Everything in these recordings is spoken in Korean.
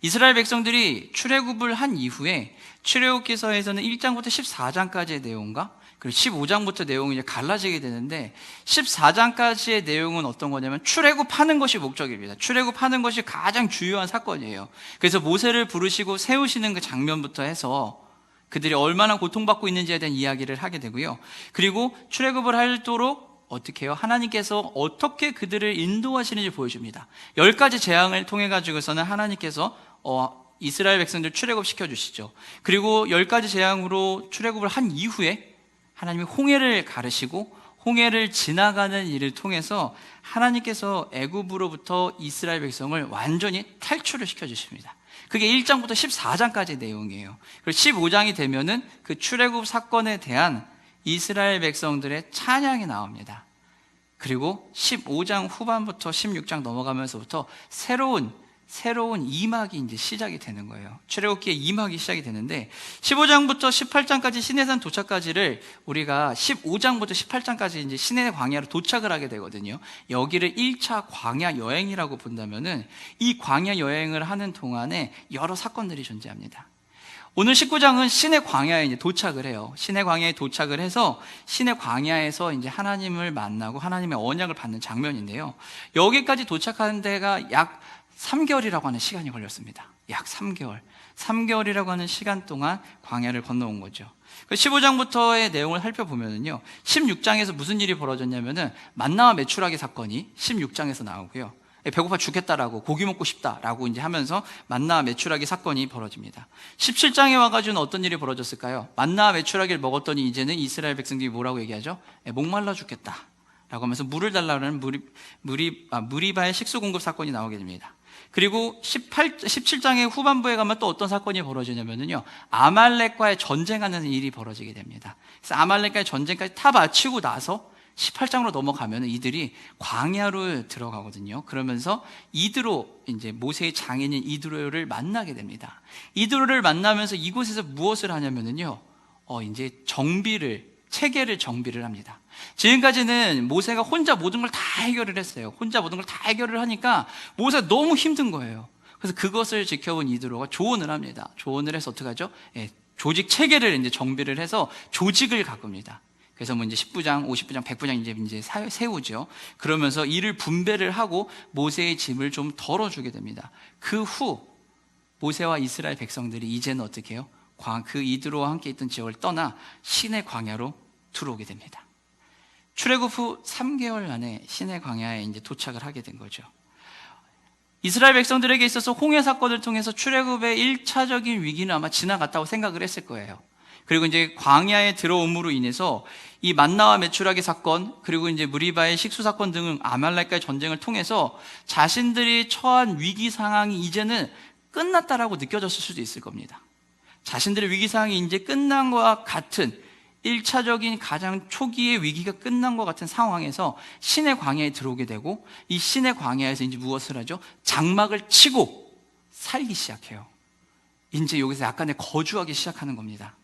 이스라엘 백성들이 출애굽을 한 이후에 출애굽기서에서는 1장부터 14장까지의 내용과 그리고 15장부터 내용이 이제 갈라지게 되는데 14장까지의 내용은 어떤 거냐면 출애굽하는 것이 목적입니다. 출애굽하는 것이 가장 주요한 사건이에요. 그래서 모세를 부르시고 세우시는 그 장면부터 해서 그들이 얼마나 고통받고 있는지에 대한 이야기를 하게 되고요. 그리고 출애굽을 하도록 어떻게 해요? 하나님께서 어떻게 그들을 인도하시는지 보여줍니다. 10가지 재앙을 통해 가지고서는 하나님께서 이스라엘 백성들 출애굽시켜 주시죠. 그리고 10가지 재앙으로 출애굽을 한 이후에 하나님이 홍해를 가르시고 홍해를 지나가는 일을 통해서 하나님께서 애굽으로부터 이스라엘 백성을 완전히 탈출을 시켜주십니다. 그게 1장부터 14장까지의 내용이에요. 그리고 15장이 되면은 그 출애굽 사건에 대한 이스라엘 백성들의 찬양이 나옵니다. 그리고 15장 후반부터 16장 넘어가면서부터 새로운 2막이 이제 시작이 되는 거예요. 출애굽기의 2막이 시작이 되는데 15장부터 18장까지 시내산 도착까지를 우리가 15장부터 18장까지 이제 시내 광야로 도착을 하게 되거든요. 여기를 1차 광야 여행이라고 본다면은 이 광야 여행을 하는 동안에 여러 사건들이 존재합니다. 오늘 19장은 시내 광야에 이제 도착을 해요. 시내 광야에 도착을 해서 시내 광야에서 이제 하나님을 만나고 하나님의 언약을 받는 장면인데요. 여기까지 도착하는 데가 약 3개월이라고 하는 시간이 걸렸습니다. 약 3개월. 3개월이라고 하는 시간 동안 광야를 건너온 거죠. 15장부터의 내용을 살펴보면요. 16장에서 무슨 일이 벌어졌냐면은 만나와 메추라기 사건이 16장에서 나오고요. 배고파 죽겠다라고 고기 먹고 싶다라고 이제 하면서 만나와 메추라기 사건이 벌어집니다. 17장에 와가지고는 어떤 일이 벌어졌을까요? 만나와 메추라기를 먹었더니 이제는 이스라엘 백성들이 뭐라고 얘기하죠? 목말라 죽겠다라고 하면서 물을 달라는 무리바의 식수 공급 사건이 나오게 됩니다. 그리고 17장의 후반부에 가면 또 어떤 사건이 벌어지냐면요. 아말렉과의 전쟁하는 일이 벌어지게 됩니다. 그래서 아말렉과의 전쟁까지 다 마치고 나서 18장으로 넘어가면 이들이 광야로 들어가거든요. 그러면서 이드로, 이제 모세의 장인인 이드로를 만나게 됩니다. 이드로를 만나면서 이곳에서 무엇을 하냐면요. 이제 체계를 정비를 합니다. 지금까지는 모세가 혼자 모든 걸 다 해결을 했어요. 혼자 모든 걸 다 해결을 하니까 모세가 너무 힘든 거예요. 그래서 그것을 지켜본 이드로가 조언을 합니다. 조언을 해서 어떻게 하죠? 조직 체계를 이제 정비를 해서 조직을 가꿉니다. 그래서 뭐 이제 10부장, 50부장, 100부장 이제 세우죠. 그러면서 이를 분배를 하고 모세의 짐을 좀 덜어주게 됩니다. 그 후 모세와 이스라엘 백성들이 이제는 어떻게 해요? 그 이드로와 함께 있던 지역을 떠나 시내 광야로 들어오게 됩니다. 출애굽 후 3개월 만에 시내 광야에 이제 도착을 하게 된 거죠. 이스라엘 백성들에게 있어서 홍해 사건을 통해서 출애굽의 1차적인 위기는 아마 지나갔다고 생각을 했을 거예요. 그리고 이제 광야에 들어옴으로 인해서 이 만나와 메추라기 사건, 그리고 이제 무리바의 식수 사건 등 아말렉과의 전쟁을 통해서 자신들이 처한 위기 상황이 이제는 끝났다라고 느껴졌을 수도 있을 겁니다. 자신들의 위기 상황이 이제 끝난 것과 같은 1차적인 가장 초기의 위기가 끝난 것 같은 상황에서 시내 광야에 들어오게 되고 이 시내 광야에서 이제 무엇을 하죠? 장막을 치고 살기 시작해요. 이제 여기서 약간의 거주하기 시작하는 겁니다.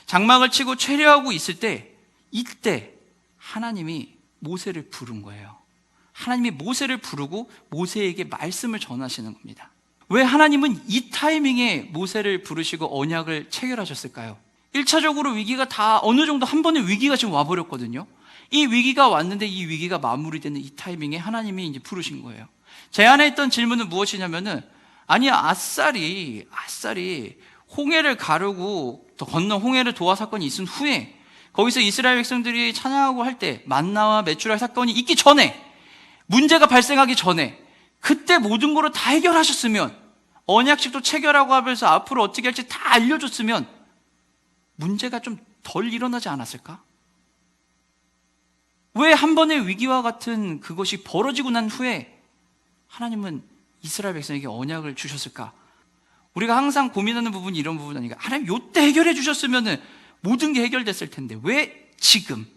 장막을 치고 체류하고 있을 때 이때 하나님이 모세를 부른 거예요. 하나님이 모세를 부르고 모세에게 말씀을 전하시는 겁니다. 왜 하나님은 이 타이밍에 모세를 부르시고 언약을 체결하셨을까요? 1차적으로 위기가 다 어느 정도 한 번의 위기가 지금 와버렸거든요. 이 위기가 왔는데 이 위기가 마무리되는 이 타이밍에 하나님이 이제 부르신 거예요. 제 안에 있던 질문은 무엇이냐면은 아니 아싸리 홍해를 가르고 건너 홍해를 도와 사건이 있은 후에 거기서 이스라엘 백성들이 찬양하고 할 때 만나와 메추라기 사건이 있기 전에 문제가 발생하기 전에 그때 모든 거를 다 해결하셨으면 언약식도 체결하고 하면서 앞으로 어떻게 할지 다 알려줬으면 문제가 좀 덜 일어나지 않았을까? 왜 한 번의 위기와 같은 그것이 벌어지고 난 후에 하나님은 이스라엘 백성에게 언약을 주셨을까? 우리가 항상 고민하는 부분이 이런 부분 아닌가? 하나님 요때 해결해 주셨으면 모든 게 해결됐을 텐데 왜 지금?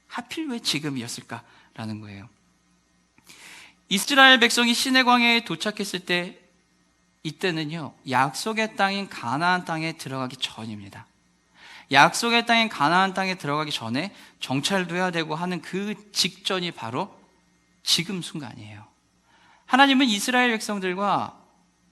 하필 왜 지금이었을까라는 거예요. 이스라엘 백성이 시내 광야에 도착했을 때 이때는요 약속의 땅인 가나안 땅에 들어가기 전입니다. 약속의 땅인 가나안 땅에 들어가기 전에 정찰도 해야 되고 하는 그 직전이 바로 지금 순간이에요. 하나님은 이스라엘 백성들과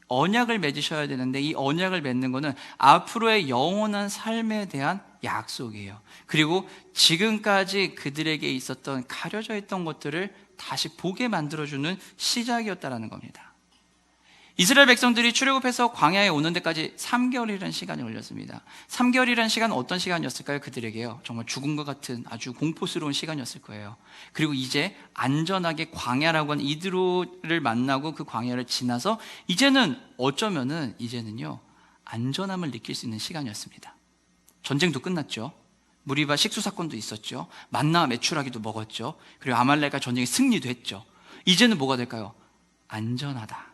언약을 맺으셔야 되는데, 이 언약을 맺는 거는 앞으로의 영원한 삶에 대한 약속이에요. 그리고 지금까지 그들에게 있었던 가려져 있던 것들을 다시 보게 만들어주는 시작이었다라는 겁니다. 이스라엘 백성들이 출애굽해서 광야에 오는 데까지 3개월이라는 시간이 걸렸습니다. 3개월이라는 시간은 어떤 시간이었을까요? 그들에게요, 정말 죽은 것 같은 아주 공포스러운 시간이었을 거예요. 그리고 이제 안전하게 광야라고 하는 이드로를 만나고 그 광야를 지나서 이제는 이제는요 안전함을 느낄 수 있는 시간이었습니다. 전쟁도 끝났죠. 무리바 식수 사건도 있었죠. 만나와 메추라기도 먹었죠. 그리고 아말렉과 전쟁에 승리도 했죠. 이제는 뭐가 될까요? 안전하다.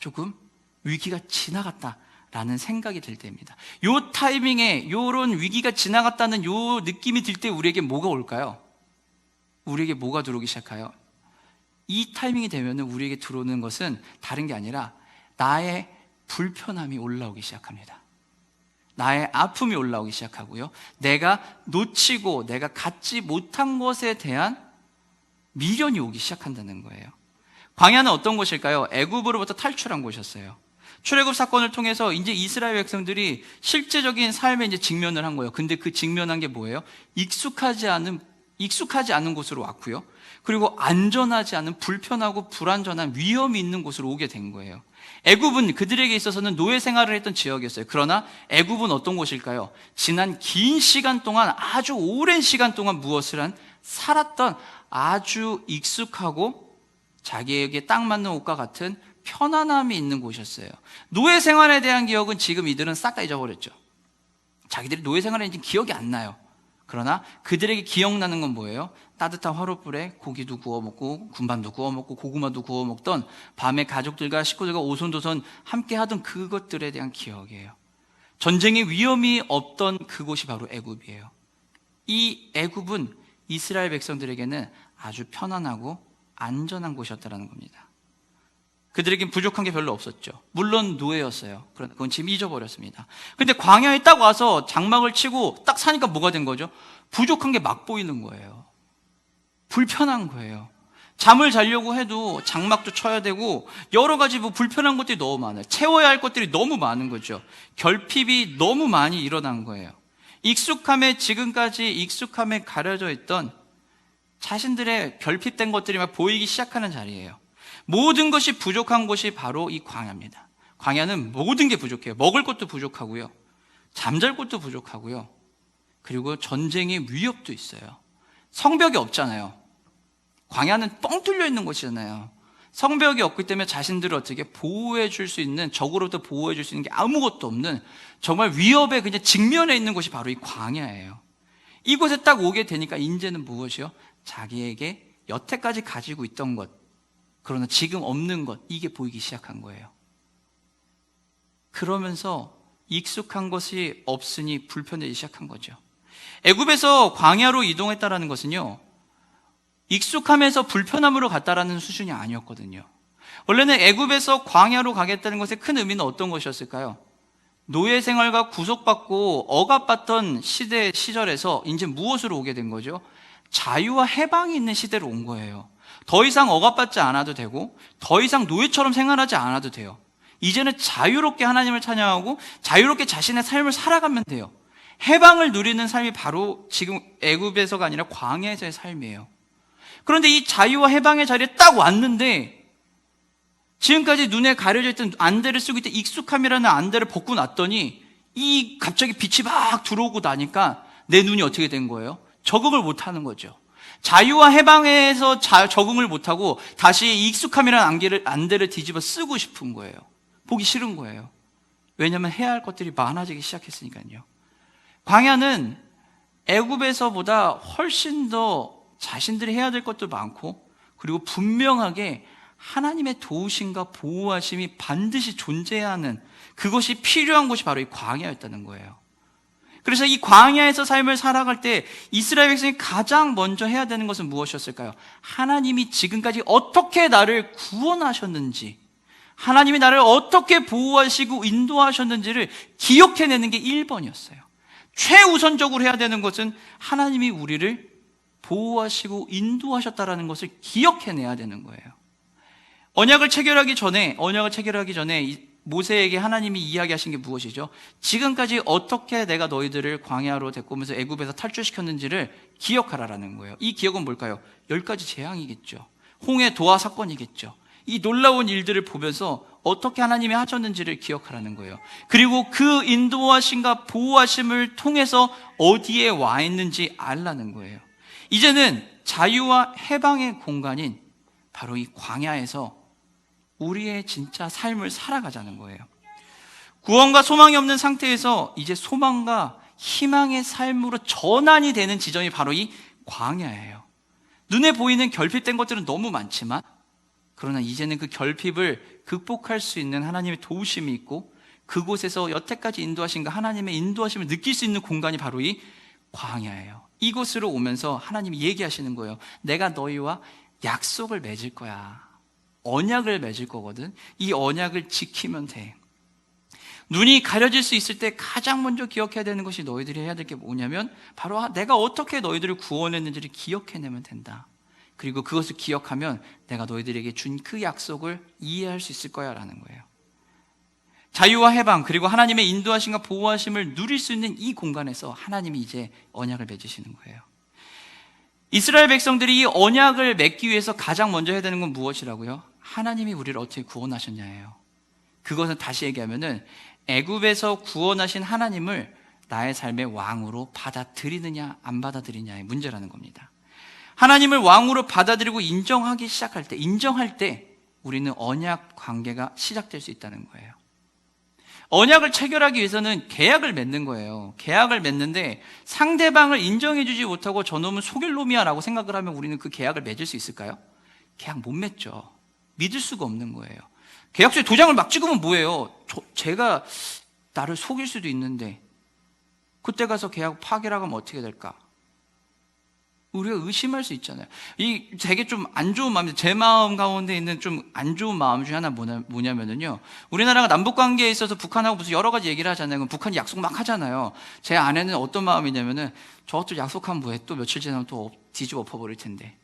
조금 위기가 지나갔다라는 생각이 들 때입니다. 요 타이밍에 요런 위기가 지나갔다는 요 느낌이 들 때 우리에게 뭐가 올까요? 우리에게 뭐가 들어오기 시작해요? 이 타이밍이 되면 우리에게 들어오는 것은 다른 게 아니라 나의 불편함이 올라오기 시작합니다. 나의 아픔이 올라오기 시작하고요, 내가 놓치고 내가 갖지 못한 것에 대한 미련이 오기 시작한다는 거예요. 광야는 어떤 곳일까요? 애굽으로부터 탈출한 곳이었어요. 출애굽 사건을 통해서 이제 이스라엘 백성들이 실제적인 삶에 이제 직면을 한 거예요. 근데 그 직면한 게 뭐예요? 익숙하지 않은 곳으로 왔고요, 그리고 안전하지 않은 불편하고 불안전한 위험이 있는 곳으로 오게 된 거예요. 애굽은 그들에게 있어서는 노예 생활을 했던 지역이었어요. 그러나 애굽은 어떤 곳일까요? 지난 긴 시간 동안, 아주 오랜 시간 동안 살았던 아주 익숙하고 자기에게 딱 맞는 옷과 같은 편안함이 있는 곳이었어요. 노예 생활에 대한 기억은 지금 이들은 싹 다 잊어버렸죠. 자기들이 노예 생활에 이제 기억이 안 나요. 그러나 그들에게 기억나는 건 뭐예요? 따뜻한 화롯불에 고기도 구워 먹고 군밤도 구워 먹고 고구마도 구워 먹던, 밤에 가족들과 식구들과 오손도손 함께 하던 그것들에 대한 기억이에요. 전쟁의 위험이 없던 그곳이 바로 애굽이에요. 이 애굽은 이스라엘 백성들에게는 아주 편안하고 안전한 곳이었다는 겁니다. 그들에겐 부족한 게 별로 없었죠. 물론 노예였어요. 그런데 그건 지금 잊어버렸습니다. 근데 광야에 딱 와서 장막을 치고 딱 사니까 뭐가 된 거죠? 부족한 게 막 보이는 거예요. 불편한 거예요. 잠을 자려고 해도 장막도 쳐야 되고 여러 가지 불편한 것들이 너무 많아요. 채워야 할 것들이 너무 많은 거죠. 결핍이 너무 많이 일어난 거예요. 지금까지 익숙함에 가려져 있던 자신들의 결핍된 것들이 막 보이기 시작하는 자리예요. 모든 것이 부족한 곳이 바로 이 광야입니다. 광야는 모든 게 부족해요. 먹을 것도 부족하고요, 잠잘 곳도 부족하고요, 그리고 전쟁의 위협도 있어요. 성벽이 없잖아요. 광야는 뻥 뚫려 있는 곳이잖아요. 성벽이 없기 때문에 자신들을 어떻게 보호해 줄 수 있는, 적으로부터 보호해 줄 수 있는 게 아무것도 없는 정말 위협에 그냥 직면해 있는 곳이 바로 이 광야예요. 이곳에 딱 오게 되니까 이제는 무엇이요? 자기에게 여태까지 가지고 있던 것, 그러나 지금 없는 것, 이게 보이기 시작한 거예요. 그러면서 익숙한 것이 없으니 불편해지기 시작한 거죠. 애굽에서 광야로 이동했다라는 것은요, 익숙함에서 불편함으로 갔다라는 수준이 아니었거든요. 원래는 애굽에서 광야로 가겠다는 것의 큰 의미는 어떤 것이었을까요? 노예 생활과 구속받고 억압받던 시절에서 이제 무엇으로 오게 된 거죠? 자유와 해방이 있는 시대로 온 거예요. 더 이상 억압받지 않아도 되고 더 이상 노예처럼 생활하지 않아도 돼요. 이제는 자유롭게 하나님을 찬양하고 자유롭게 자신의 삶을 살아가면 돼요. 해방을 누리는 삶이 바로 지금 애굽에서가 아니라 광야에서의 삶이에요. 그런데 이 자유와 해방의 자리에 딱 왔는데, 지금까지 눈에 가려져 있던 안대를 쓰고 있던 익숙함이라는 안대를 벗고 났더니 이 갑자기 빛이 막 들어오고 나니까 내 눈이 어떻게 된 거예요? 적응을 못하는 거죠. 자유와 해방에서 적응을 못하고 다시 익숙함이라는 안대를 뒤집어 쓰고 싶은 거예요. 보기 싫은 거예요. 왜냐하면 해야 할 것들이 많아지기 시작했으니까요. 광야는 애굽에서보다 훨씬 더 자신들이 해야 될 것도 많고, 그리고 분명하게 하나님의 도우심과 보호하심이 반드시 존재해야 하는, 그것이 필요한 곳이 바로 이 광야였다는 거예요. 그래서 이 광야에서 삶을 살아갈 때 이스라엘 백성이 가장 먼저 해야 되는 것은 무엇이었을까요? 하나님이 지금까지 어떻게 나를 구원하셨는지, 하나님이 나를 어떻게 보호하시고 인도하셨는지를 기억해내는 게 1번이었어요. 최우선적으로 해야 되는 것은 하나님이 우리를 보호하시고 인도하셨다라는 것을 기억해내야 되는 거예요. 언약을 체결하기 전에 모세에게 하나님이 이야기하신 게 무엇이죠? 지금까지 어떻게 내가 너희들을 광야로 데리고 오면서 애굽에서 탈출시켰는지를 기억하라라는 거예요. 이 기억은 뭘까요? 10가지 재앙이겠죠. 홍해 도하 사건이겠죠. 이 놀라운 일들을 보면서 어떻게 하나님이 하셨는지를 기억하라는 거예요. 그리고 그 인도하심과 보호하심을 통해서 어디에 와 있는지 알라는 거예요. 이제는 자유와 해방의 공간인 바로 이 광야에서 우리의 진짜 삶을 살아가자는 거예요. 구원과 소망이 없는 상태에서 이제 소망과 희망의 삶으로 전환이 되는 지점이 바로 이 광야예요. 눈에 보이는 결핍된 것들은 너무 많지만, 그러나 이제는 그 결핍을 극복할 수 있는 하나님의 도우심이 있고, 그곳에서 여태까지 인도하신 그 하나님의 인도하심을 느낄 수 있는 공간이 바로 이 광야예요. 이곳으로 오면서 하나님이 얘기하시는 거예요. 내가 너희와 약속을 맺을 거야. 언약을 맺을 거거든. 이 언약을 지키면 돼. 눈이 가려질 수 있을 때 가장 먼저 기억해야 되는 것이, 너희들이 해야 될 게 뭐냐면 바로 내가 어떻게 너희들을 구원했는지를 기억해내면 된다. 그리고 그것을 기억하면 내가 너희들에게 준 그 약속을 이해할 수 있을 거야 라는 거예요. 자유와 해방, 그리고 하나님의 인도하심과 보호하심을 누릴 수 있는 이 공간에서 하나님이 이제 언약을 맺으시는 거예요. 이스라엘 백성들이 이 언약을 맺기 위해서 가장 먼저 해야 되는 건 무엇이라고요? 하나님이 우리를 어떻게 구원하셨냐예요. 그것은 다시 얘기하면은 애굽에서 구원하신 하나님을 나의 삶의 왕으로 받아들이느냐 안 받아들이냐의 문제라는 겁니다. 하나님을 왕으로 받아들이고 인정할 때 우리는 언약 관계가 시작될 수 있다는 거예요. 언약을 체결하기 위해서는 계약을 맺는 거예요. 계약을 맺는데 상대방을 인정해주지 못하고 저놈은 속일 놈이야 라고 생각을 하면 우리는 그 계약을 맺을 수 있을까요? 계약 못 맺죠. 믿을 수가 없는 거예요. 계약서에 도장을 막 찍으면 뭐예요? 제가 나를 속일 수도 있는데 그때 가서 계약 파기라고 하면 어떻게 될까? 우리가 의심할 수 있잖아요. 이 되게 좀 안 좋은 마음인데, 제 마음 가운데 있는 좀 안 좋은 마음 중에 하나 뭐냐면요. 우리나라가 남북 관계에 있어서 북한하고 무슨 여러 가지 얘기를 하잖아요. 그럼 북한이 약속 막 하잖아요. 제 아내는 어떤 마음이냐면은 저것도 약속하면 뭐해? 또 며칠 지나면 또 뒤집어 엎어버릴 텐데.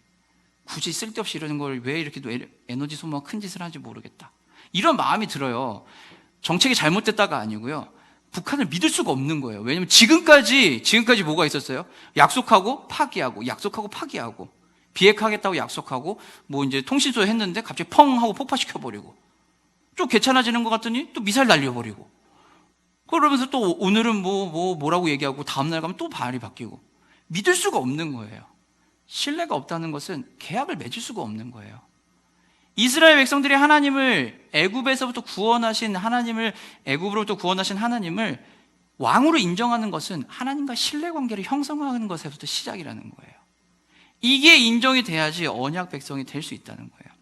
굳이 쓸데없이 이러는 걸 왜 이렇게 또 에너지 소모가 큰 짓을 하는지 모르겠다. 이런 마음이 들어요. 정책이 잘못됐다가 아니고요. 북한을 믿을 수가 없는 거예요. 왜냐면 지금까지 뭐가 있었어요? 약속하고 파기하고, 약속하고 파기하고, 비핵화하겠다고 약속하고, 뭐 이제 통신소 했는데 갑자기 펑 하고 폭파시켜버리고, 좀 괜찮아지는 것 같더니 또 미사일 날려버리고, 그러면서 또 오늘은 뭐라고 얘기하고, 다음날 가면 또 말이 바뀌고, 믿을 수가 없는 거예요. 신뢰가 없다는 것은 계약을 맺을 수가 없는 거예요. 이스라엘 백성들이 하나님을 애굽으로부터 구원하신 하나님을 왕으로 인정하는 것은 하나님과 신뢰관계를 형성하는 것에서부터 시작이라는 거예요. 이게 인정이 돼야지 언약 백성이 될 수 있다는 거예요.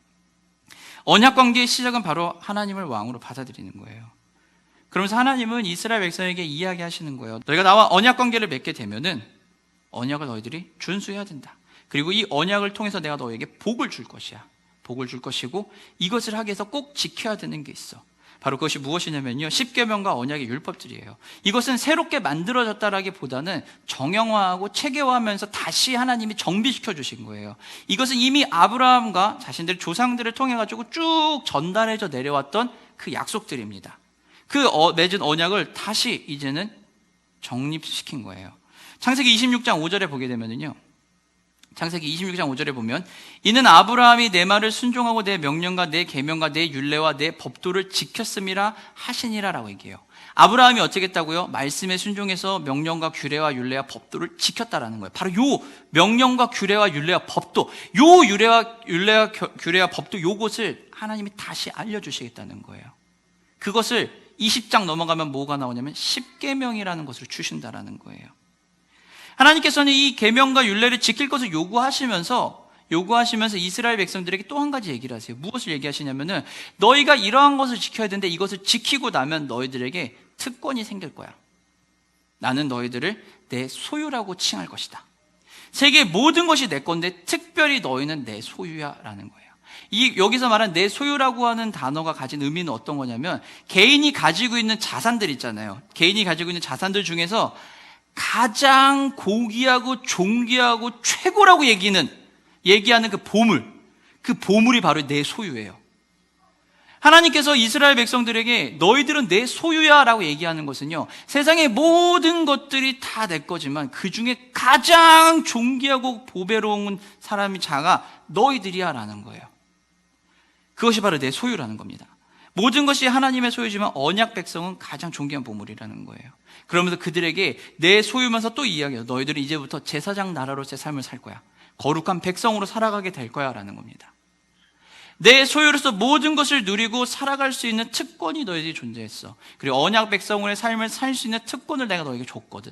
언약 관계의 시작은 바로 하나님을 왕으로 받아들이는 거예요. 그러면서 하나님은 이스라엘 백성에게 이야기하시는 거예요. 너희가 나와 언약 관계를 맺게 되면은 언약을 너희들이 준수해야 된다. 그리고 이 언약을 통해서 내가 너에게 복을 줄 것이야. 복을 줄 것이고, 이것을 하기 위해서 꼭 지켜야 되는 게 있어. 바로 그것이 무엇이냐면요, 십계명과 언약의 율법들이에요. 이것은 새롭게 만들어졌다라기보다는 정형화하고 체계화하면서 다시 하나님이 정비시켜 주신 거예요. 이것은 이미 아브라함과 자신들의 조상들을 통해 가지고 쭉 전달해져 내려왔던 그 약속들입니다. 그 맺은 언약을 다시 이제는 정립시킨 거예요. 창세기 26장 5절에 보게 되면은요, 창세기 26장 5절에 보면, 이는 아브라함이 내 말을 순종하고 내 명령과 내 계명과 내 율례와 내 법도를 지켰음이라 하시니라 라고 얘기해요. 아브라함이 어떻게 했다고요? 말씀에 순종해서 명령과 규례와 율례와 법도를 지켰다라는 거예요. 바로 요 명령과 규례와 율례와 법도, 요 율례와 규례와 법도, 요것을 하나님이 다시 알려주시겠다는 거예요. 그것을 20장 넘어가면 뭐가 나오냐면 십계명이라는 것을 주신다라는 거예요. 하나님께서는 이 계명과 율례를 지킬 것을 요구하시면서 이스라엘 백성들에게 또 한 가지 얘기를 하세요. 무엇을 얘기하시냐면은, 너희가 이러한 것을 지켜야 되는데 이것을 지키고 나면 너희들에게 특권이 생길 거야. 나는 너희들을 내 소유라고 칭할 것이다. 세계의 모든 것이 내 건데 특별히 너희는 내 소유야 라는 거예요. 여기서 말하는 내 소유라고 하는 단어가 가진 의미는 어떤 거냐면, 개인이 가지고 있는 자산들 있잖아요. 개인이 가지고 있는 자산들 중에서 가장 고귀하고 존귀하고 최고라고 얘기하는 그 보물이 바로 내 소유예요. 하나님께서 이스라엘 백성들에게 너희들은 내 소유야 라고 얘기하는 것은요, 세상의 모든 것들이 다 내 거지만 그 중에 가장 존귀하고 보배로운 사람이 자가 너희들이야 라는 거예요. 그것이 바로 내 소유라는 겁니다. 모든 것이 하나님의 소유지만 언약 백성은 가장 존귀한 보물이라는 거예요. 그러면서 그들에게 내 소유면서 또 이야기해요. 너희들은 이제부터 제사장 나라로서의 삶을 살 거야. 거룩한 백성으로 살아가게 될 거야 라는 겁니다. 내 소유로서 모든 것을 누리고 살아갈 수 있는 특권이 너희들이 존재했어. 그리고 언약 백성의 삶을 살 수 있는 특권을 내가 너에게 줬거든.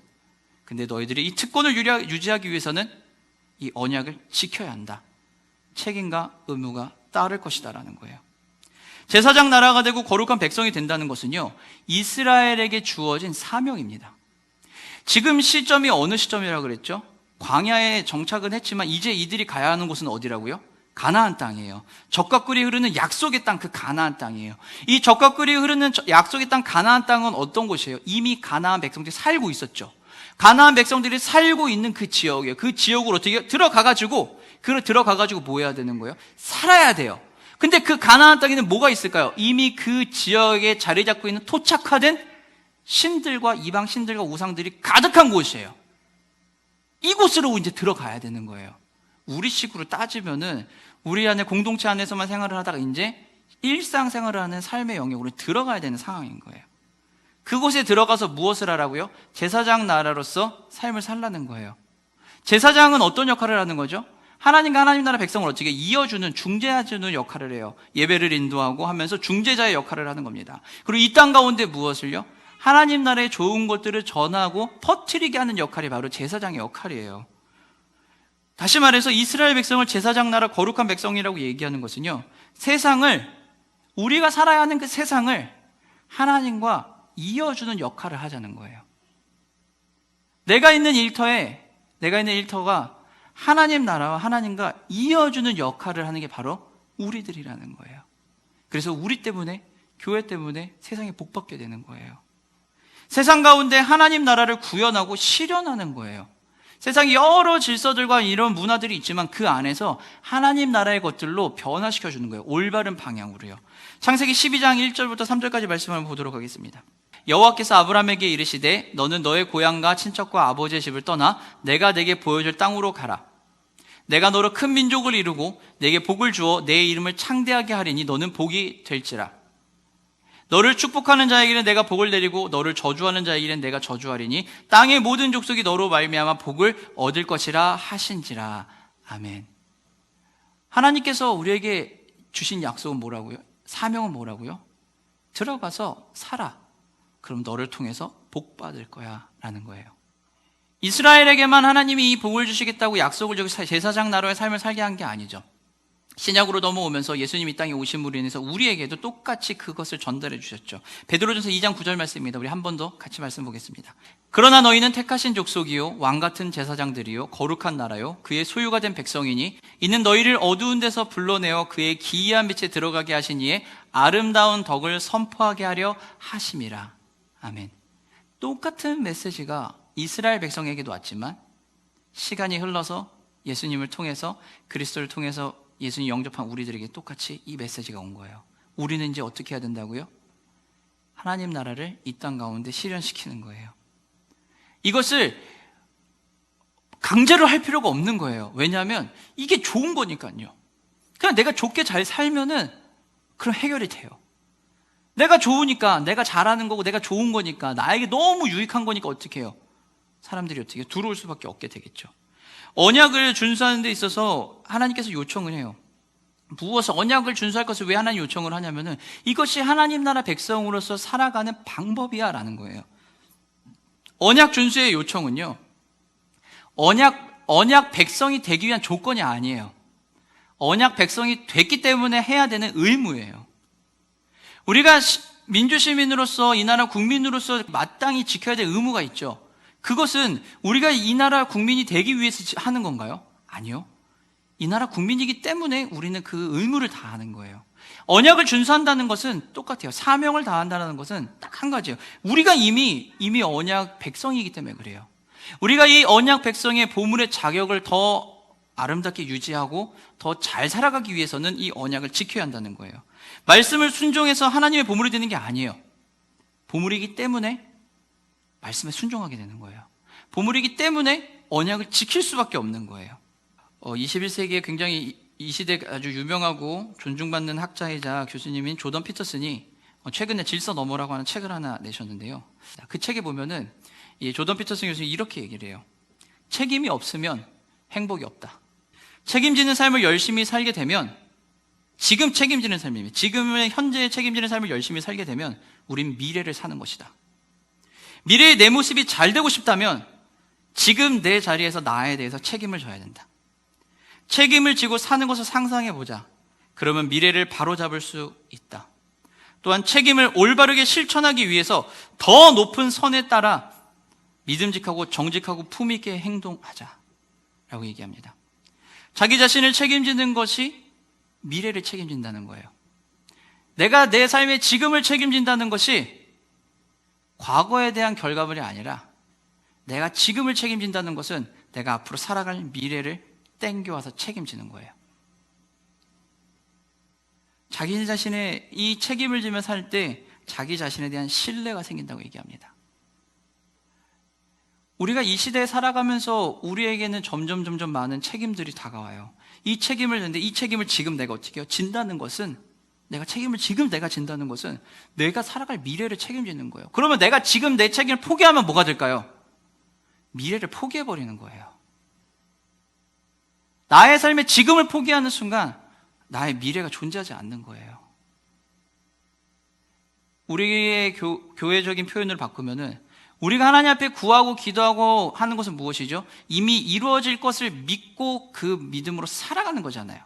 근데 너희들이 이 특권을 유지하기 위해서는 이 언약을 지켜야 한다. 책임과 의무가 따를 것이다 라는 거예요. 제사장 나라가 되고 거룩한 백성이 된다는 것은요, 이스라엘에게 주어진 사명입니다. 지금 시점이 어느 시점이라고 그랬죠? 광야에 정착은 했지만 이제 이들이 가야 하는 곳은 어디라고요? 가나안 땅이에요. 젖과 꿀이 흐르는 약속의 땅, 그 가나안 땅이에요. 이 젖과 꿀이 흐르는 약속의 땅 가나안 땅은 어떤 곳이에요? 이미 가나안 백성들이 살고 있었죠. 가나안 백성들이 살고 있는 그 지역이에요. 그 지역으로 어떻게 들어가가지고 뭐 해야 되는 거예요? 살아야 돼요. 근데 그 가나안 땅에는 뭐가 있을까요? 이미 그 지역에 자리 잡고 있는 토착화된 신들과 이방 신들과 우상들이 가득한 곳이에요. 이곳으로 이제 들어가야 되는 거예요. 우리 식으로 따지면은 우리 안에 공동체 안에서만 생활을 하다가 이제 일상생활을 하는 삶의 영역으로 들어가야 되는 상황인 거예요. 그곳에 들어가서 무엇을 하라고요? 제사장 나라로서 삶을 살라는 거예요. 제사장은 어떤 역할을 하는 거죠? 하나님과 하나님 나라 백성을 어떻게 이어주는, 중재해주는 역할을 해요. 예배를 인도하고 하면서 중재자의 역할을 하는 겁니다. 그리고 이 땅 가운데 무엇을요? 하나님 나라의 좋은 것들을 전하고 퍼뜨리게 하는 역할이 바로 제사장의 역할이에요. 다시 말해서 이스라엘 백성을 제사장 나라 거룩한 백성이라고 얘기하는 것은요, 세상을, 우리가 살아야 하는 그 세상을 하나님과 이어주는 역할을 하자는 거예요. 내가 있는 일터가 하나님 나라와 하나님과 이어주는 역할을 하는 게 바로 우리들이라는 거예요. 그래서 우리 때문에, 교회 때문에 세상에 복받게 되는 거예요. 세상 가운데 하나님 나라를 구현하고 실현하는 거예요. 세상에 여러 질서들과 이런 문화들이 있지만 그 안에서 하나님 나라의 것들로 변화시켜 주는 거예요. 올바른 방향으로요. 창세기 12장 1절부터 3절까지 말씀을 보도록 하겠습니다. 여호와께서 아브라함에게 이르시되 너는 너의 고향과 친척과 아버지의 집을 떠나 내가 내게 보여줄 땅으로 가라. 내가 너로 큰 민족을 이루고 내게 복을 주어 내 이름을 창대하게 하리니 너는 복이 될지라. 너를 축복하는 자에게는 내가 복을 내리고 너를 저주하는 자에게는 내가 저주하리니 땅의 모든 족속이 너로 말미암아 복을 얻을 것이라 하신지라. 아멘. 하나님께서 우리에게 주신 약속은 뭐라고요? 사명은 뭐라고요? 들어가서 살아. 그럼 너를 통해서 복 받을 거야 라는 거예요. 이스라엘에게만 하나님이 이 복을 주시겠다고 약속을 주고 제사장 나라의 삶을 살게 한 게 아니죠. 신약으로 넘어오면서 예수님이 이 땅에 오심으로 인해서 우리에게도 똑같이 그것을 전달해 주셨죠. 베드로전서 2장 9절 말씀입니다. 우리 한 번 더 같이 말씀 보겠습니다. 그러나 너희는 택하신 족속이요 왕같은 제사장들이요 거룩한 나라요 그의 소유가 된 백성이니 이는 너희를 어두운 데서 불러내어 그의 기이한 빛에 들어가게 하신 이의 아름다운 덕을 선포하게 하려 하심이라. 아멘. 똑같은 메시지가 이스라엘 백성에게도 왔지만 시간이 흘러서 예수님을 통해서, 그리스도를 통해서 예수님 영접한 우리들에게 똑같이 이 메시지가 온 거예요. 우리는 이제 어떻게 해야 된다고요? 하나님 나라를 이 땅 가운데 실현시키는 거예요. 이것을 강제로 할 필요가 없는 거예요. 왜냐하면 이게 좋은 거니까요. 그냥 내가 좋게 잘 살면은 그럼 해결이 돼요. 내가 좋으니까, 내가 잘하는 거고 내가 좋은 거니까, 나에게 너무 유익한 거니까 어떻게 해요? 사람들이 어떻게 들어올 수밖에 없게 되겠죠. 언약을 준수하는 데 있어서 하나님께서 요청을 해요. 무엇을, 언약을 준수할 것을 왜 하나님 요청을 하냐면은 이것이 하나님 나라 백성으로서 살아가는 방법이야 라는 거예요. 언약 준수의 요청은요, 언약 백성이 되기 위한 조건이 아니에요. 언약 백성이 됐기 때문에 해야 되는 의무예요. 우리가 민주시민으로서, 이 나라 국민으로서 마땅히 지켜야 될 의무가 있죠. 그것은 우리가 이 나라 국민이 되기 위해서 하는 건가요? 아니요. 이 나라 국민이기 때문에 우리는 그 의무를 다하는 거예요. 언약을 준수한다는 것은 똑같아요. 사명을 다한다는 것은 딱 한 가지예요. 우리가 이미 언약 백성이기 때문에 그래요. 우리가 이 언약 백성의 보물의 자격을 더 아름답게 유지하고 더 잘 살아가기 위해서는 이 언약을 지켜야 한다는 거예요. 말씀을 순종해서 하나님의 보물이 되는 게 아니에요. 보물이기 때문에 말씀에 순종하게 되는 거예요. 보물이기 때문에 언약을 지킬 수밖에 없는 거예요. 21세기에 굉장히 이 시대 아주 유명하고 존중받는 학자이자 교수님인 조던 피터슨이 최근에 질서 너머라고 하는 책을 하나 내셨는데요. 그 책에 보면은 이 조던 피터슨 교수님이 이렇게 얘기를 해요. 책임이 없으면 행복이 없다. 책임지는 삶을 열심히 살게 되면, 지금 책임지는 삶입니다. 지금의 현재의 책임지는 삶을 열심히 살게 되면 우린 미래를 사는 것이다. 미래의 내 모습이 잘 되고 싶다면 지금 내 자리에서 나에 대해서 책임을 져야 된다. 책임을 지고 사는 것을 상상해보자. 그러면 미래를 바로잡을 수 있다. 또한 책임을 올바르게 실천하기 위해서 더 높은 선에 따라 믿음직하고 정직하고 품있게 행동하자 라고 얘기합니다. 자기 자신을 책임지는 것이 미래를 책임진다는 거예요. 내가 내 삶의 지금을 책임진다는 것이 과거에 대한 결과물이 아니라 내가 지금을 책임진다는 것은 내가 앞으로 살아갈 미래를 땡겨와서 책임지는 거예요. 자기 자신의 이 책임을 지며 살 때 자기 자신에 대한 신뢰가 생긴다고 얘기합니다. 우리가 이 시대에 살아가면서 우리에게는 점점 많은 책임들이 다가와요. 이 책임을 졌는데 이 책임을 지금 내가 어떻게 해요? 진다는 것은, 내가 책임을 지금 내가 진다는 것은 내가 살아갈 미래를 책임지는 거예요. 그러면 내가 지금 내 책임을 포기하면 뭐가 될까요? 미래를 포기해버리는 거예요. 나의 삶의 지금을 포기하는 순간 나의 미래가 존재하지 않는 거예요. 우리의 교회적인 표현을 바꾸면은, 우리가 하나님 앞에 구하고 기도하고 하는 것은 무엇이죠? 이미 이루어질 것을 믿고 그 믿음으로 살아가는 거잖아요.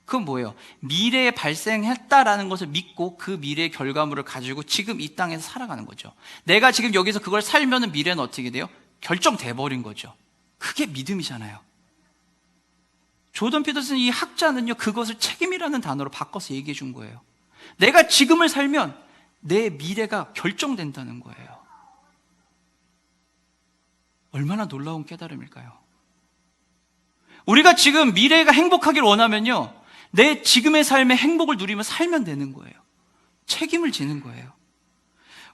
그건 뭐예요? 미래에 발생했다라는 것을 믿고 그 미래의 결과물을 가지고 지금 이 땅에서 살아가는 거죠. 내가 지금 여기서 그걸 살면은 미래는 어떻게 돼요? 결정돼 버린 거죠. 그게 믿음이잖아요. 조던 피터슨 이 학자는요, 그것을 책임이라는 단어로 바꿔서 얘기해 준 거예요. 내가 지금을 살면 내 미래가 결정된다는 거예요. 얼마나 놀라운 깨달음일까요? 우리가 지금 미래가 행복하길 원하면요, 내 지금의 삶의 행복을 누리며 살면 되는 거예요. 책임을 지는 거예요.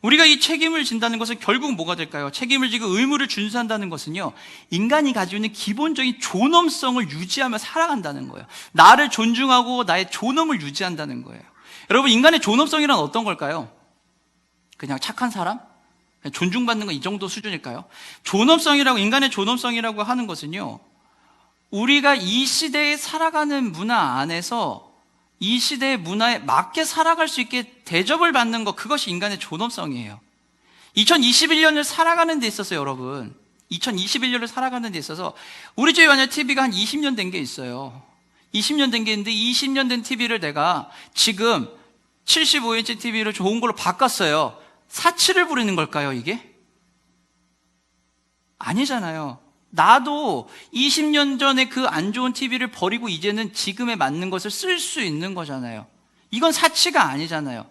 우리가 이 책임을 진다는 것은 결국 뭐가 될까요? 책임을 지고 의무를 준수한다는 것은요, 인간이 가지고 있는 기본적인 존엄성을 유지하며 살아간다는 거예요. 나를 존중하고 나의 존엄을 유지한다는 거예요. 여러분, 인간의 존엄성이란 어떤 걸까요? 그냥 착한 사람? 그냥 존중받는 건 이 정도 수준일까요? 존엄성이라고, 인간의 존엄성이라고 하는 것은요, 우리가 이 시대에 살아가는 문화 안에서 이 시대의 문화에 맞게 살아갈 수 있게 대접을 받는 것, 그것이 인간의 존엄성이에요. 2021년을 살아가는 데 있어서, 여러분, 2021년을 살아가는 데 있어서 우리 집에 만약 TV가 한 20년 된 게 있어요. 20년 된 게 있는데 20년 된 TV를 내가 지금 75인치 TV를 좋은 걸로 바꿨어요. 사치를 부리는 걸까요, 이게? 아니잖아요. 나도 20년 전에 그 안 좋은 TV를 버리고 이제는 지금에 맞는 것을 쓸 수 있는 거잖아요. 이건 사치가 아니잖아요.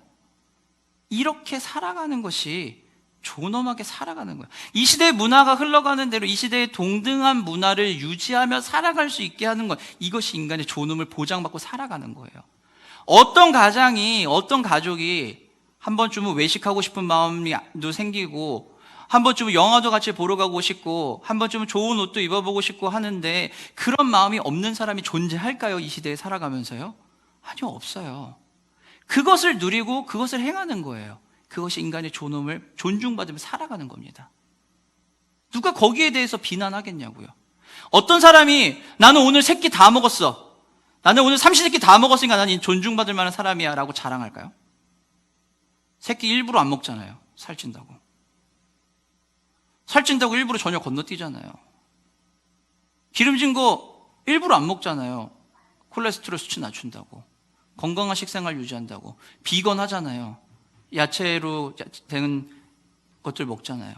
이렇게 살아가는 것이 존엄하게 살아가는 거예요. 이 시대의 문화가 흘러가는 대로 이 시대의 동등한 문화를 유지하며 살아갈 수 있게 하는 것, 이것이 인간의 존엄을 보장받고 살아가는 거예요. 어떤 가정이, 어떤 가족이 한 번쯤은 외식하고 싶은 마음도 생기고, 한 번쯤은 영화도 같이 보러 가고 싶고, 한 번쯤은 좋은 옷도 입어보고 싶고 하는데, 그런 마음이 없는 사람이 존재할까요? 이 시대에 살아가면서요? 아니요, 없어요. 그것을 누리고 그것을 행하는 거예요. 그것이 인간의 존엄을 존중받으며 살아가는 겁니다. 누가 거기에 대해서 비난하겠냐고요. 어떤 사람이 나는 오늘 3끼 다 먹었어, 나는 오늘 삼시세끼 다 먹었으니까 나는 존중받을 만한 사람이야 라고 자랑할까요? 새끼 일부러 안 먹잖아요. 살찐다고. 살찐다고 일부러 저녁 건너뛰잖아요. 기름진 거 일부러 안 먹잖아요. 콜레스테롤 수치 낮춘다고. 건강한 식생활 유지한다고. 비건 하잖아요. 야채로 된 것들 먹잖아요.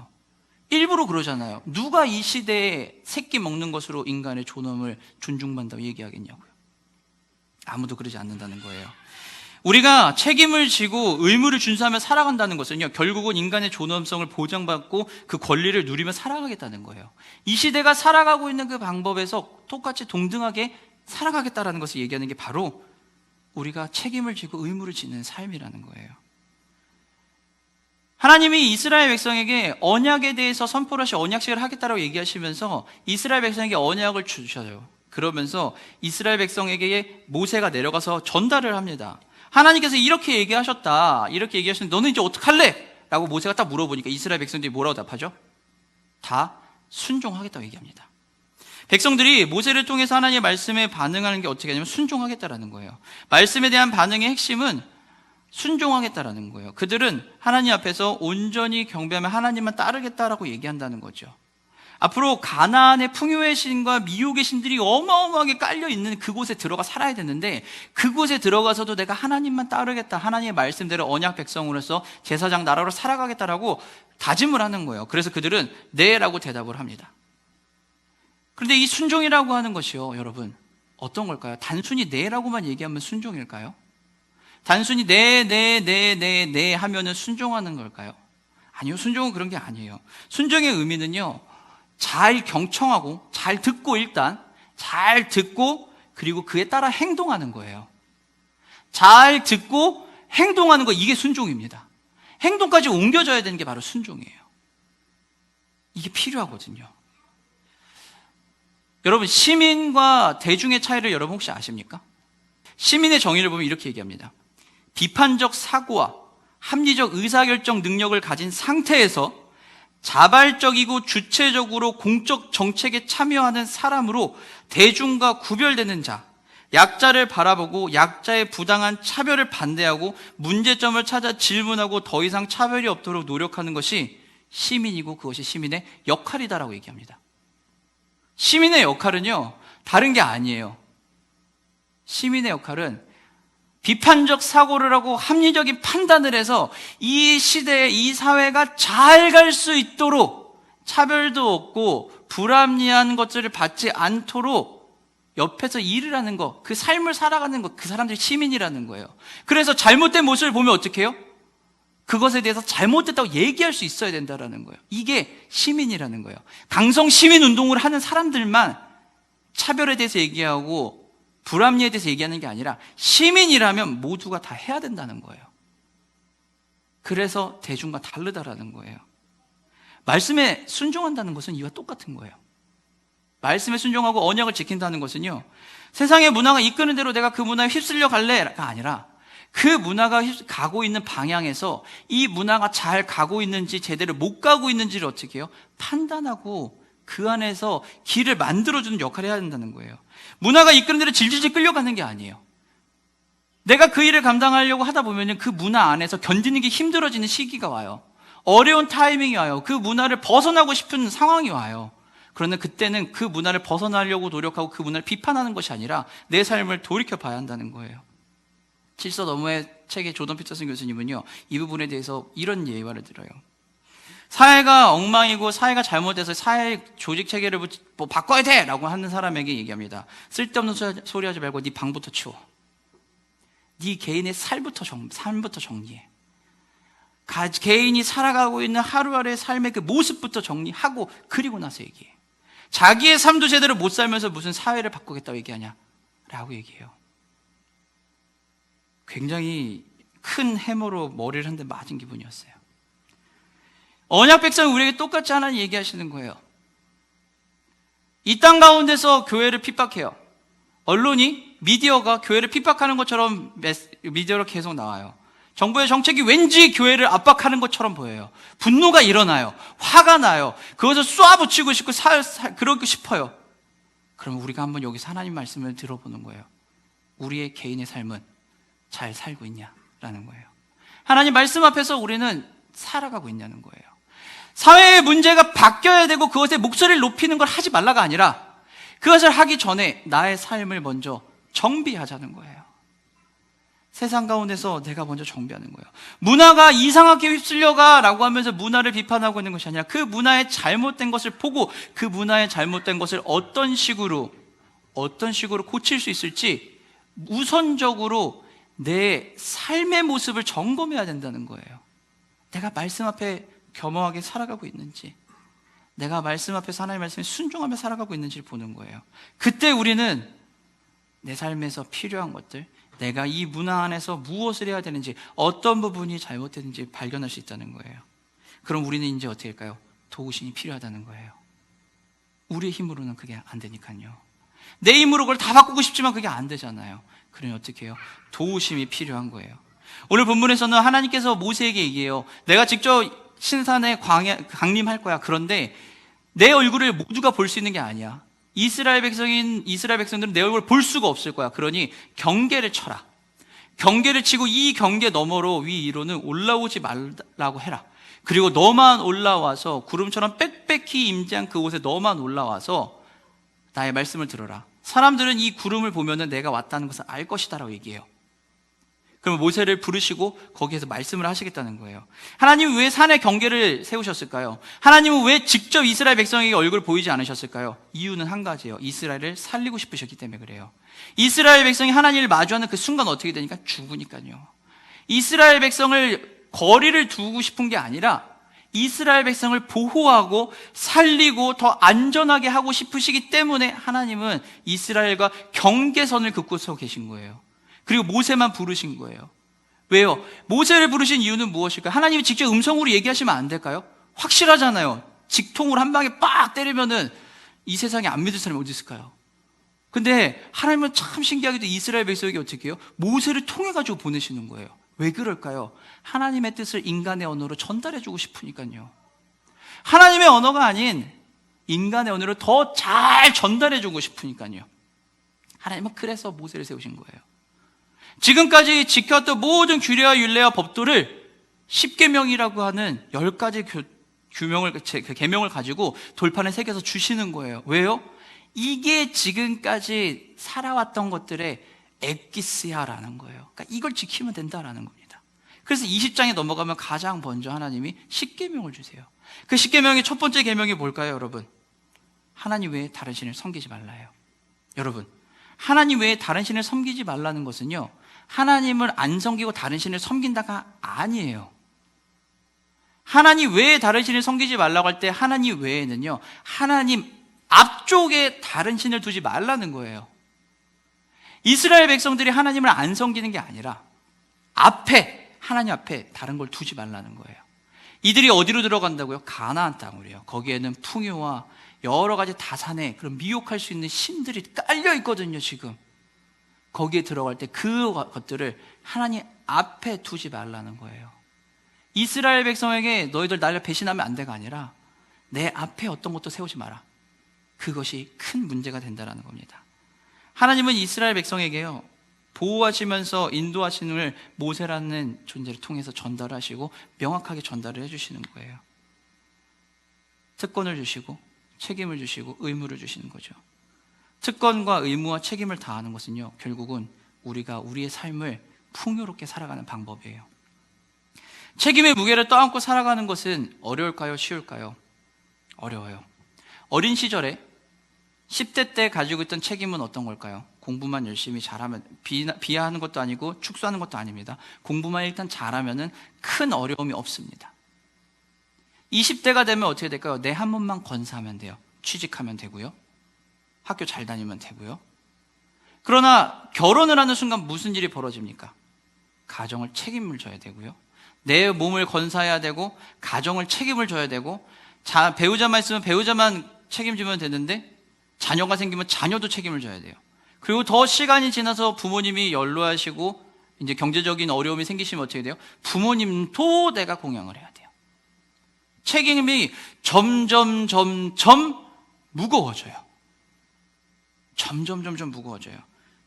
일부러 그러잖아요. 누가 이 시대에 새끼 먹는 것으로 인간의 존엄을 존중받는다고 얘기하겠냐고요. 아무도 그러지 않는다는 거예요. 우리가 책임을 지고 의무를 준수하며 살아간다는 것은요, 결국은 인간의 존엄성을 보장받고 그 권리를 누리며 살아가겠다는 거예요. 이 시대가 살아가고 있는 그 방법에서 똑같이 동등하게 살아가겠다라는 것을 얘기하는 게 바로 우리가 책임을 지고 의무를 지는 삶이라는 거예요. 하나님이 이스라엘 백성에게 언약에 대해서 선포를 하시 언약식을 하겠다라고 얘기하시면서 이스라엘 백성에게 언약을 주셔요. 그러면서 이스라엘 백성에게 모세가 내려가서 전달을 합니다. 하나님께서 이렇게 얘기하셨다. 이렇게 얘기하셨는데 너는 이제 어떡할래? 라고 모세가 딱 물어보니까 이스라엘 백성들이 뭐라고 답하죠? 다 순종하겠다고 얘기합니다. 백성들이 모세를 통해서 하나님의 말씀에 반응하는 게 어떻게 하냐면 순종하겠다라는 거예요. 말씀에 대한 반응의 핵심은 순종하겠다라는 거예요. 그들은 하나님 앞에서 온전히 경배하며 하나님만 따르겠다라고 얘기한다는 거죠. 앞으로 가나안의 풍요의 신과 미혹의 신들이 어마어마하게 깔려있는 그곳에 들어가 살아야 되는데, 그곳에 들어가서도 내가 하나님만 따르겠다, 하나님의 말씀대로 언약 백성으로서 제사장 나라로 살아가겠다라고 다짐을 하는 거예요. 그래서 그들은 네 라고 대답을 합니다. 그런데 이 순종이라고 하는 것이요, 여러분, 어떤 걸까요? 단순히 네 라고만 얘기하면 순종일까요? 단순히 네 하면은 순종하는 걸까요? 아니요, 순종은 그런 게 아니에요. 순종의 의미는요, 잘 경청하고 잘 듣고, 일단 잘 듣고 그리고 그에 따라 행동하는 거예요. 잘 듣고 행동하는 거, 이게 순종입니다. 행동까지 옮겨져야 되는 게 바로 순종이에요. 이게 필요하거든요. 여러분, 시민과 대중의 차이를 여러분 혹시 아십니까? 시민의 정의를 보면 이렇게 얘기합니다. 비판적 사고와 합리적 의사결정 능력을 가진 상태에서 자발적이고 주체적으로 공적 정책에 참여하는 사람으로 대중과 구별되는 자, 약자를 바라보고 약자의 부당한 차별을 반대하고 문제점을 찾아 질문하고 더 이상 차별이 없도록 노력하는 것이 시민이고 그것이 시민의 역할이다라고 얘기합니다. 시민의 역할은요, 다른 게 아니에요. 시민의 역할은 비판적 사고를 하고 합리적인 판단을 해서 이 시대에, 이 사회가 잘 갈 수 있도록, 차별도 없고 불합리한 것들을 받지 않도록 옆에서 일을 하는 거, 그 삶을 살아가는 거, 그 사람들이 시민이라는 거예요. 그래서 잘못된 모습을 보면 어떻게 해요? 그것에 대해서 잘못됐다고 얘기할 수 있어야 된다는 거예요. 이게 시민이라는 거예요. 강성 시민 운동을 하는 사람들만 차별에 대해서 얘기하고 불합리에 대해서 얘기하는 게 아니라 시민이라면 모두가 다 해야 된다는 거예요. 그래서 대중과 다르다라는 거예요. 말씀에 순종한다는 것은 이와 똑같은 거예요. 말씀에 순종하고 언약을 지킨다는 것은요, 세상의 문화가 이끄는 대로 내가 그 문화에 휩쓸려 갈래가 아니라 그 문화가 가고 있는 방향에서 이 문화가 잘 가고 있는지 제대로 못 가고 있는지를 어떻게 해요? 판단하고 그 안에서 길을 만들어주는 역할을 해야 된다는 거예요. 문화가 이끄는 대로 질질질 끌려가는 게 아니에요. 내가 그 일을 감당하려고 하다 보면 그 문화 안에서 견디는 게 힘들어지는 시기가 와요. 어려운 타이밍이 와요. 그 문화를 벗어나고 싶은 상황이 와요. 그러나 그때는 그 문화를 벗어나려고 노력하고 그 문화를 비판하는 것이 아니라 내 삶을 돌이켜 봐야 한다는 거예요. 질서 너머의 책의 조던 피터슨 교수님은요, 이 부분에 대해서 이런 예화를 들어요. 사회가 엉망이고 사회가 잘못돼서 사회 조직 체계를 뭐 바꿔야 돼! 라고 하는 사람에게 얘기합니다. 쓸데없는 소리 하지 말고 네 방부터 치워. 네 개인의 삶부터 정리해. 개인이 살아가고 있는 하루하루의 삶의 그 모습부터 정리하고 그리고 나서 얘기해. 자기의 삶도 제대로 못 살면서 무슨 사회를 바꾸겠다고 얘기하냐? 라고 얘기해요. 굉장히 큰 해머로 머리를 한 대 맞은 기분이었어요. 언약 백성은 우리에게 똑같이 하나님 얘기하시는 거예요. 이 땅 가운데서 교회를 핍박해요. 언론이, 미디어가 교회를 핍박하는 것처럼 미디어로 계속 나와요. 정부의 정책이 왠지 교회를 압박하는 것처럼 보여요. 분노가 일어나요. 화가 나요. 그것을 쏴붙이고 싶고 그러고 싶어요. 그럼 우리가 한번 여기서 하나님 말씀을 들어보는 거예요. 우리의 개인의 삶은 잘 살고 있냐라는 거예요. 하나님 말씀 앞에서 우리는 살아가고 있냐는 거예요. 사회의 문제가 바뀌어야 되고 그것에 목소리를 높이는 걸 하지 말라가 아니라 그것을 하기 전에 나의 삶을 먼저 정비하자는 거예요. 세상 가운데서 내가 먼저 정비하는 거예요. 문화가 이상하게 휩쓸려가 라고 하면서 문화를 비판하고 있는 것이 아니라 그 문화의 잘못된 것을 보고 그 문화의 잘못된 것을 어떤 식으로 고칠 수 있을지 우선적으로 내 삶의 모습을 점검해야 된다는 거예요. 내가 말씀 앞에 겸허하게 살아가고 있는지, 내가 말씀 앞에서 하나님의 말씀에 순종하며 살아가고 있는지를 보는 거예요. 그때 우리는 내 삶에서 필요한 것들, 내가 이 문화 안에서 무엇을 해야 되는지, 어떤 부분이 잘못됐는지 발견할 수 있다는 거예요. 그럼 우리는 이제 어떻게 할까요? 도우심이 필요하다는 거예요. 우리의 힘으로는 그게 안 되니까요. 내 힘으로 그걸 다 바꾸고 싶지만 그게 안 되잖아요. 그러니 어떻게 해요? 도우심이 필요한 거예요. 오늘 본문에서는 하나님께서 모세에게 얘기해요. 내가 직접 신산에 강림할 거야. 그런데 내 얼굴을 모두가 볼 수 있는 게 아니야. 이스라엘 백성들은 내 얼굴을 볼 수가 없을 거야. 그러니 경계를 쳐라. 경계를 치고 이 경계 너머로 위로는 올라오지 말라고 해라. 그리고 너만 올라와서 구름처럼 빽빽히 임재한 그곳에 너만 올라와서 나의 말씀을 들어라. 사람들은 이 구름을 보면은 내가 왔다는 것을 알 것이다라고 얘기해요. 그럼 모세를 부르시고 거기에서 말씀을 하시겠다는 거예요. 하나님은 왜 산의 경계를 세우셨을까요? 하나님은 왜 직접 이스라엘 백성에게 얼굴을 보이지 않으셨을까요? 이유는 한 가지예요. 이스라엘을 살리고 싶으셨기 때문에 그래요. 이스라엘 백성이 하나님을 마주하는 그 순간 어떻게 되니까? 죽으니까요. 이스라엘 백성을 거리를 두고 싶은 게 아니라 이스라엘 백성을 보호하고 살리고 더 안전하게 하고 싶으시기 때문에 하나님은 이스라엘과 경계선을 긋고 서 계신 거예요. 그리고 모세만 부르신 거예요. 왜요? 모세를 부르신 이유는 무엇일까요? 하나님이 직접 음성으로 얘기하시면 안 될까요? 확실하잖아요. 직통으로 한 방에 빡 때리면은 이 세상에 안 믿을 사람이 어디 있을까요? 근데 하나님은 참 신기하게도 이스라엘 백성에게 어떻게 해요? 모세를 통해 가지고 보내시는 거예요. 왜 그럴까요? 하나님의 뜻을 인간의 언어로 전달해주고 싶으니까요. 하나님의 언어가 아닌 인간의 언어를 더 잘 전달해주고 싶으니까요. 하나님은 그래서 모세를 세우신 거예요. 지금까지 지켰던 모든 규례와 율례와 법도를 10계명이라고 하는 10가지 계명을 가지고 돌판에 새겨서 주시는 거예요. 왜요? 이게 지금까지 살아왔던 것들의 엑기스야라는 거예요. 그러니까 이걸 지키면 된다라는 겁니다. 그래서 20장에 넘어가면 가장 먼저 하나님이 10계명을 주세요. 그 10계명의 첫 번째 계명이 뭘까요, 여러분? 하나님 외에 다른 신을 섬기지 말라요. 여러분, 하나님 외에 다른 신을 섬기지 말라는 것은요, 하나님을 안 섬기고 다른 신을 섬긴다가 아니에요. 하나님 외에 다른 신을 섬기지 말라고 할 때 하나님 외에는요, 하나님 앞쪽에 다른 신을 두지 말라는 거예요. 이스라엘 백성들이 하나님을 안 섬기는 게 아니라 하나님 앞에 다른 걸 두지 말라는 거예요. 이들이 어디로 들어간다고요? 가나안 땅으로요. 거기에는 풍요와 여러 가지 다산의 그런 미혹할 수 있는 신들이 깔려 있거든요, 지금. 거기에 들어갈 때 그것들을 하나님 앞에 두지 말라는 거예요. 이스라엘 백성에게 너희들 나를 배신하면 안 돼가 아니라 내 앞에 어떤 것도 세우지 마라. 그것이 큰 문제가 된다는 겁니다. 하나님은 이스라엘 백성에게요, 보호하시면서 인도하시는 모세라는 존재를 통해서 전달하시고 명확하게 전달을 해주시는 거예요. 특권을 주시고 책임을 주시고 의무를 주시는 거죠. 특권과 의무와 책임을 다하는 것은요, 결국은 우리가 우리의 삶을 풍요롭게 살아가는 방법이에요. 책임의 무게를 떠안고 살아가는 것은 어려울까요? 쉬울까요? 어려워요. 어린 시절에 10대 때 가지고 있던 책임은 어떤 걸까요? 공부만 열심히 잘하면, 비하하는 것도 아니고 축소하는 것도 아닙니다. 공부만 일단 잘하면은 큰 어려움이 없습니다. 20대가 되면 어떻게 될까요? 내 한 번만 건사하면 돼요. 취직하면 되고요. 학교 잘 다니면 되고요. 그러나 결혼을 하는 순간 무슨 일이 벌어집니까? 가정을 책임을 져야 되고요. 내 몸을 건사해야 되고 가정을 책임을 져야 되고, 배우자만 있으면 배우자만 책임지면 되는데 자녀가 생기면 자녀도 책임을 져야 돼요. 그리고 더 시간이 지나서 부모님이 연로하시고 이제 경제적인 어려움이 생기시면 어떻게 돼요? 부모님도 내가 공양을 해야 돼요. 책임이 점점 무거워져요. 점점 무거워져요.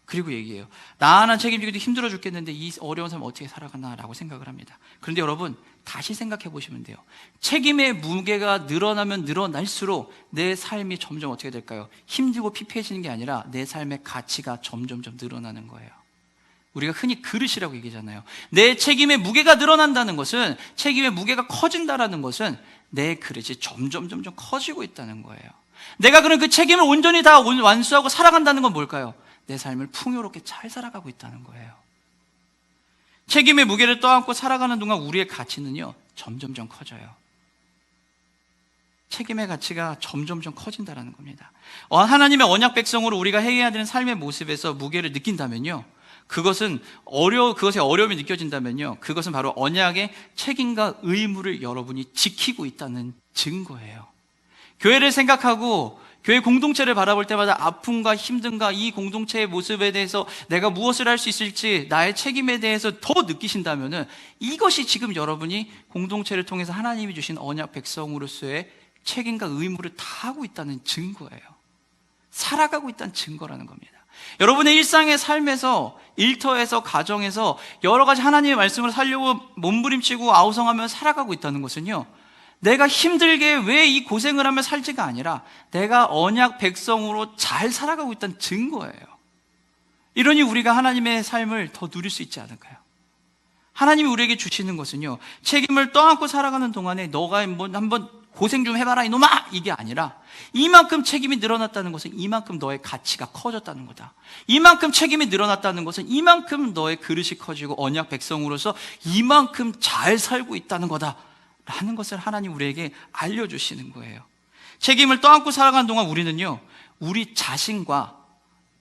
그리고 얘기해요. 나 하나 책임지기도 힘들어 죽겠는데 이 어려운 삶을 어떻게 살아가나라고 생각을 합니다. 그런데 여러분, 다시 생각해 보시면 돼요. 책임의 무게가 늘어나면 늘어날수록 내 삶이 점점 어떻게 될까요? 힘들고 피폐해지는 게 아니라 내 삶의 가치가 점점 늘어나는 거예요. 우리가 흔히 그릇이라고 얘기하잖아요. 내 책임의 무게가 늘어난다는 것은, 책임의 무게가 커진다라는 것은 내 그릇이 점점 커지고 있다는 거예요. 내가 그런 그 책임을 온전히 다 완수하고 살아간다는 건 뭘까요? 내 삶을 풍요롭게 잘 살아가고 있다는 거예요. 책임의 무게를 떠안고 살아가는 동안 우리의 가치는요, 점점점 커져요. 책임의 가치가 점점점 커진다는 겁니다. 하나님의 언약 백성으로 우리가 해야 되는 삶의 모습에서 무게를 느낀다면요, 그것의 어려움이 느껴진다면요, 그것은 바로 언약의 책임과 의무를 여러분이 지키고 있다는 증거예요. 교회를 생각하고 교회 공동체를 바라볼 때마다 아픔과 힘듦과 이 공동체의 모습에 대해서 내가 무엇을 할 수 있을지 나의 책임에 대해서 더 느끼신다면은 이것이 지금 여러분이 공동체를 통해서 하나님이 주신 언약 백성으로서의 책임과 의무를 다하고 있다는 증거예요. 살아가고 있다는 증거라는 겁니다. 여러분의 일상의 삶에서, 일터에서, 가정에서 여러 가지 하나님의 말씀을 살려고 몸부림치고 아우성하며 살아가고 있다는 것은요, 내가 힘들게 왜 이 고생을 하며 살지가 아니라 내가 언약 백성으로 잘 살아가고 있다는 증거예요. 이러니 우리가 하나님의 삶을 더 누릴 수 있지 않을까요? 하나님이 우리에게 주시는 것은요, 책임을 떠안고 살아가는 동안에 너가 한번 고생 좀 해봐라 이놈아! 이게 아니라 이만큼 책임이 늘어났다는 것은 이만큼 너의 가치가 커졌다는 거다. 이만큼 책임이 늘어났다는 것은 이만큼 너의 그릇이 커지고 언약 백성으로서 이만큼 잘 살고 있다는 거다 라는 것을 하나님 우리에게 알려주시는 거예요. 책임을 떠안고 살아가는 동안 우리는요, 우리 자신과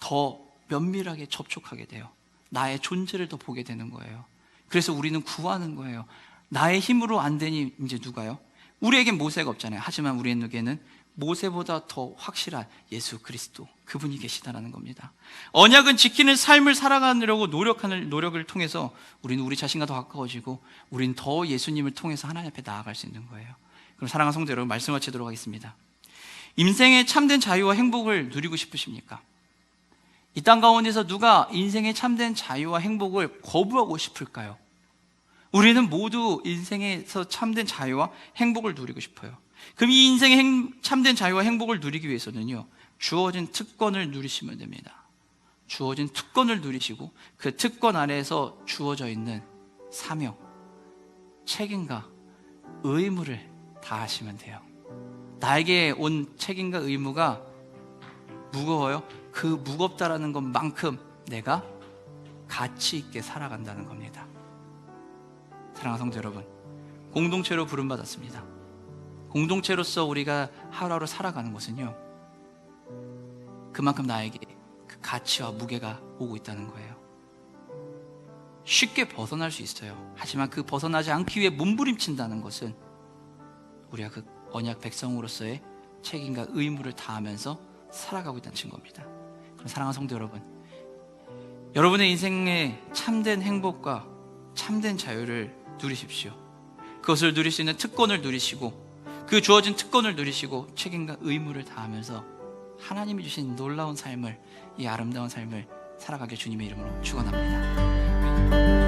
더 면밀하게 접촉하게 돼요. 나의 존재를 더 보게 되는 거예요. 그래서 우리는 구하는 거예요. 나의 힘으로 안 되니 이제 누가요? 우리에겐 모세가 없잖아요. 하지만 우리에게는 모세보다 더 확실한 예수 그리스도, 그분이 계시다라는 겁니다. 언약은 지키는 삶을 살아가려고 노력하는 노력을 통해서 우리는 우리 자신과 더 가까워지고 우리는 더 예수님을 통해서 하나님 앞에 나아갈 수 있는 거예요. 그럼 사랑하는 성도 여러분, 말씀 마치도록 하겠습니다. 인생의 참된 자유와 행복을 누리고 싶으십니까? 이 땅 가운데서 누가 인생의 참된 자유와 행복을 거부하고 싶을까요? 우리는 모두 인생에서 참된 자유와 행복을 누리고 싶어요. 그럼 이 인생의 참된 자유와 행복을 누리기 위해서는요, 주어진 특권을 누리시면 됩니다. 주어진 특권을 누리시고 그 특권 아래에서 주어져 있는 사명, 책임과 의무를 다하시면 돼요. 나에게 온 책임과 의무가 무거워요? 그 무겁다라는 것만큼 내가 가치 있게 살아간다는 겁니다. 사랑하는 성도 여러분, 공동체로 부름받았습니다. 공동체로서 우리가 하루하루 살아가는 것은요, 그만큼 나에게 그 가치와 무게가 오고 있다는 거예요. 쉽게 벗어날 수 있어요. 하지만 그 벗어나지 않기 위해 몸부림친다는 것은 우리가 그 언약 백성으로서의 책임과 의무를 다하면서 살아가고 있다는 증거입니다. 그럼 사랑하는 성도 여러분, 여러분의 인생의 참된 행복과 참된 자유를 누리십시오. 그것을 누릴 수 있는 특권을 누리시고 그 주어진 특권을 누리시고 책임과 의무를 다하면서 하나님이 주신 놀라운 삶을, 이 아름다운 삶을 살아가게 주님의 이름으로 축원합니다.